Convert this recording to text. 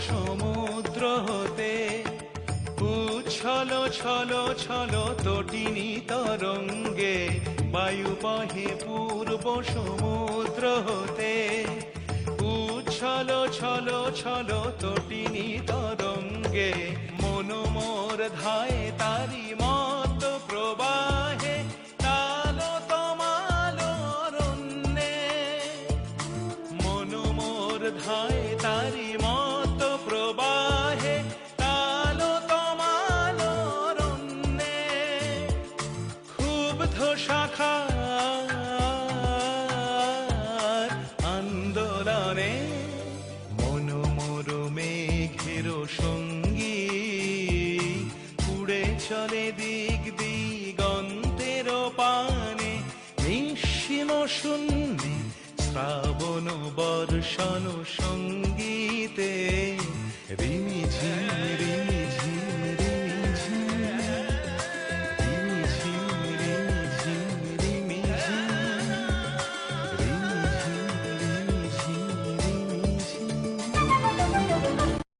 সমুদ্র হতে উচ্ছল ছল ছল তটিনী তরঙ্গে বায়ু বহে পূর্ব সমুদ্র হতে উচ্ছল ছল ছল তটিনী তরঙ্গে মন মোর ধায় তারি মত প্রবাহে তালো তমালো অরণ্যে মন মোর ধায় তারি মত প্রবাহে তালো তমালো অরণ্যে ক্ষুব্ধ শাখার আন্দোলনে মন মোর মেঘের সঙ্গী উড়ে চলে দিক দিগন্তের পানে নিঃসীম শূন্যে শ্রাবণ বর্ষণ সঙ্গীতে রিমিঝিম